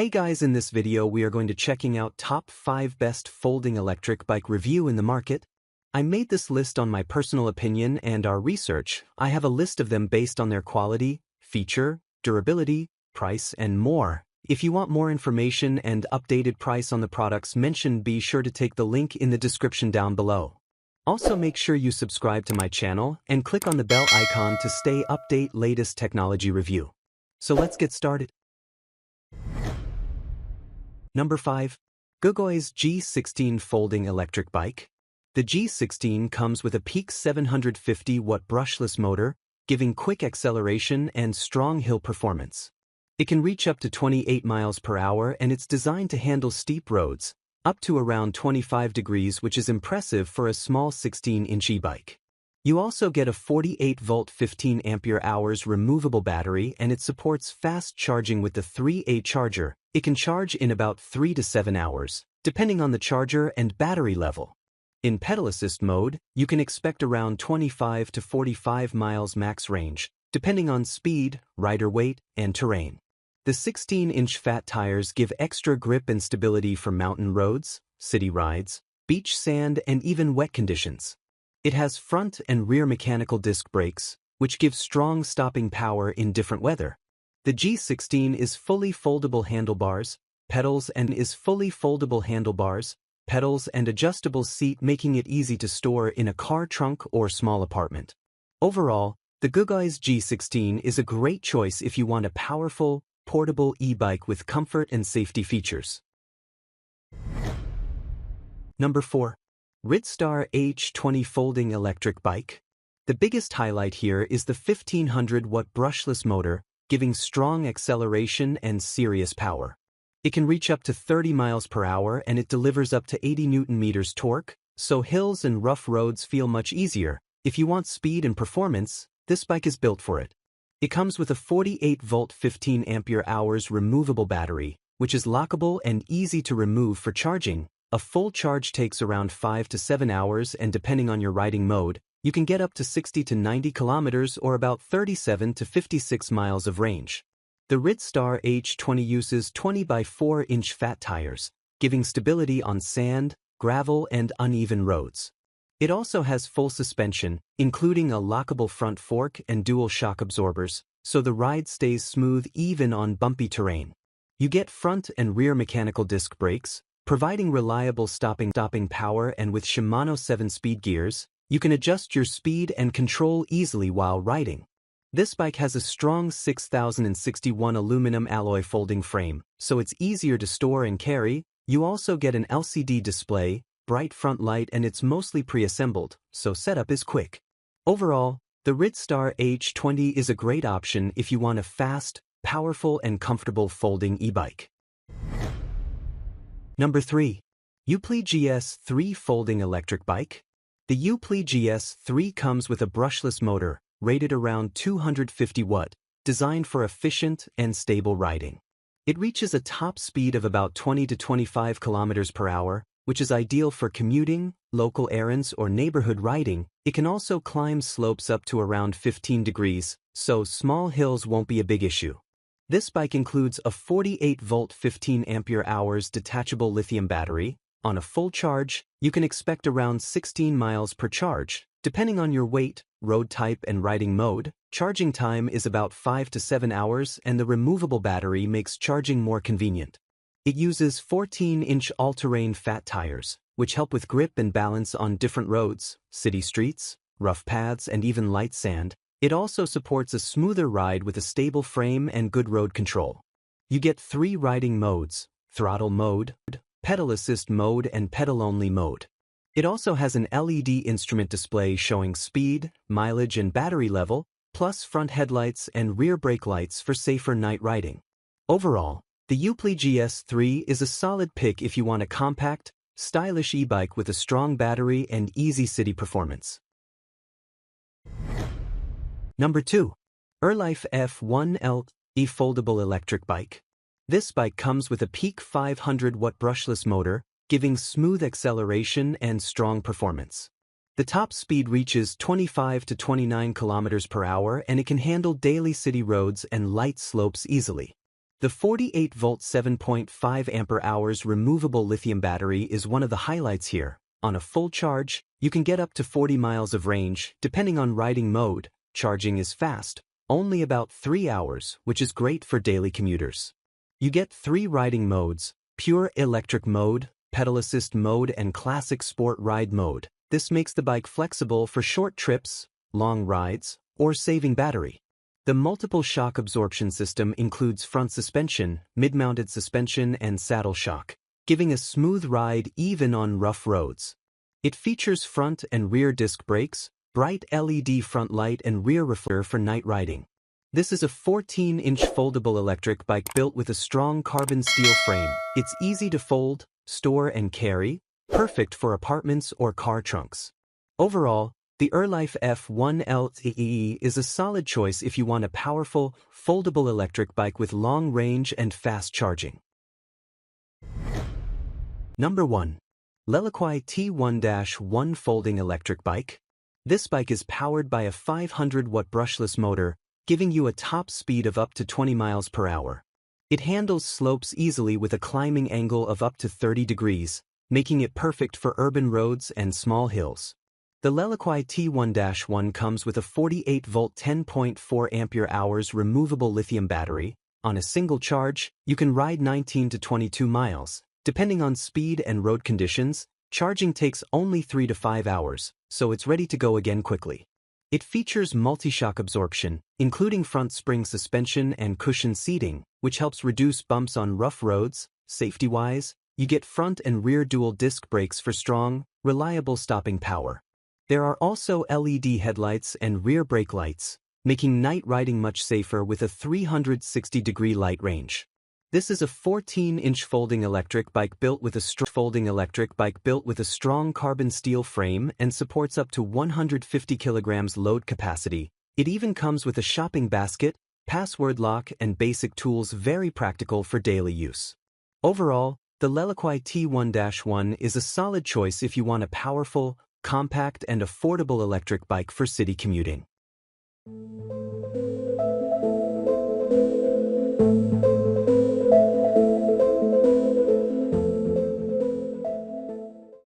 Hey guys, in this video we are going to checking out top 5 best folding electric bike review in the market. I made this list on my personal opinion and our research. I have a list of them based on their quality, feature, durability, price and more. If you want more information and updated price on the products mentioned, be sure to take the link in the description down below. Also make sure you subscribe to my channel and click on the bell icon to stay update latest technology review. So let's get started. Number 5. Ggoyy's G16 Folding Electric Bike. The G16 comes with a peak 750-watt brushless motor, giving quick acceleration and strong hill performance. It can reach up to 28 miles per hour and it's designed to handle steep roads, up to around 25 degrees, which is impressive for a small 16-inch e-bike. You also get a 48-volt 15 ampere hours removable battery and it supports fast charging with the 3A charger. It can charge in about 3 to 7 hours, depending on the charger and battery level. In pedal assist mode, you can expect around 25 to 45 miles max range, depending on speed, rider weight, and terrain. The 16-inch fat tires give extra grip and stability for mountain roads, city rides, beach sand, and even wet conditions. It has front and rear mechanical disc brakes, which give strong stopping power in different weather. The G16 is fully foldable handlebars, pedals and adjustable seat, making it easy to store in a car trunk or small apartment. Overall, the Ggoyy's G16 is a great choice if you want a powerful, portable e-bike with comfort and safety features. Number 4. Ritstar H20 Folding Electric Bike. The biggest highlight here is the 1500-watt brushless motor, giving strong acceleration and serious power. It can reach up to 30 miles per hour and it delivers up to 80 Nm torque, so hills and rough roads feel much easier. If you want speed and performance, this bike is built for it. It comes with a 48-volt 15 ampere hours removable battery, which is lockable and easy to remove for charging. A full charge takes around 5 to 7 hours and depending on your riding mode, you can get up to 60 to 90 kilometers or about 37 to 56 miles of range. The Ritstar H20 uses 20 by 4-inch fat tires, giving stability on sand, gravel, and uneven roads. It also has full suspension, including a lockable front fork and dual shock absorbers, so the ride stays smooth even on bumpy terrain. You get front and rear mechanical disc brakes, providing reliable stopping power, and with Shimano 7-speed gears, you can adjust your speed and control easily while riding. This bike has a strong 6061 aluminum alloy folding frame, so it's easier to store and carry. You also get an LCD display, bright front light, and it's mostly pre-assembled, so setup is quick. Overall, the Ritstar H20 is a great option if you want a fast, powerful, and comfortable folding e-bike. Number 3. Uple GS3 Folding Electric Bike. The Uple GS3 comes with a brushless motor, rated around 250 watt, designed for efficient and stable riding. It reaches a top speed of about 20 to 25 kilometers per hour, which is ideal for commuting, local errands, or neighborhood riding. It can also climb slopes up to around 15 degrees, so small hills won't be a big issue. This bike includes a 48-volt 15 ampere hours detachable lithium battery. On a full charge, you can expect around 16 miles per charge. Depending on your weight, road type, and riding mode, charging time is about 5 to 7 hours and the removable battery makes charging more convenient. It uses 14-inch all-terrain fat tires, which help with grip and balance on different roads, city streets, rough paths, and even light sand. It also supports a smoother ride with a stable frame and good road control. You get 3 riding modes: throttle mode, pedal assist mode, and pedal-only mode. It also has an LED instrument display showing speed, mileage, and battery level, plus front headlights and rear brake lights for safer night riding. Overall, the Uple GS3 is a solid pick if you want a compact, stylish e-bike with a strong battery and easy city performance. Number 2. Erlife F1L Foldable Electric Bike. This bike comes with a peak 500-watt brushless motor, giving smooth acceleration and strong performance. The top speed reaches 25 to 29 kilometers per hour and it can handle daily city roads and light slopes easily. The 48-volt 7.5 Ah removable lithium battery is one of the highlights here. On a full charge, you can get up to 40 miles of range, depending on riding mode. Charging is fast, only about 3 hours, which is great for daily commuters. You get 3 riding modes: pure electric mode, pedal assist mode, and classic sport ride mode. This makes the bike flexible for short trips, long rides, or saving battery. The multiple shock absorption system includes front suspension, mid-mounted suspension, and saddle shock, giving a smooth ride even on rough roads. It features front and rear disc brakes, bright LED front light, and rear reflector for night riding. This is a 14-inch foldable electric bike built with a strong carbon steel frame. It's easy to fold, store, and carry, perfect for apartments or car trunks. Overall, the Erlife F1L is a solid choice if you want a powerful, foldable electric bike with long range and fast charging. Number 1. Leoquy T1-1 Folding Electric Bike. This bike is powered by a 500-watt brushless motor, giving you a top speed of up to 20 miles per hour. It handles slopes easily with a climbing angle of up to 30 degrees, making it perfect for urban roads and small hills. The Leoquy T1-1 comes with a 48-volt 10.4 Ah removable lithium battery. On a single charge, you can ride 19 to 22 miles. Depending on speed and road conditions, charging takes only 3 to 5 hours, so it's ready to go again quickly. It features multi-shock absorption, including front spring suspension and cushion seating, which helps reduce bumps on rough roads. Safety-wise, you get front and rear dual disc brakes for strong, reliable stopping power. There are also LED headlights and rear brake lights, making night riding much safer with a 360-degree light range. This is a 14-inch folding electric bike built with a strong carbon steel frame and supports up to 150 kilograms load capacity. It even comes with a shopping basket, password lock, and basic tools, very practical for daily use. Overall, the Leoquy T1-1 is a solid choice if you want a powerful, compact, and affordable electric bike for city commuting.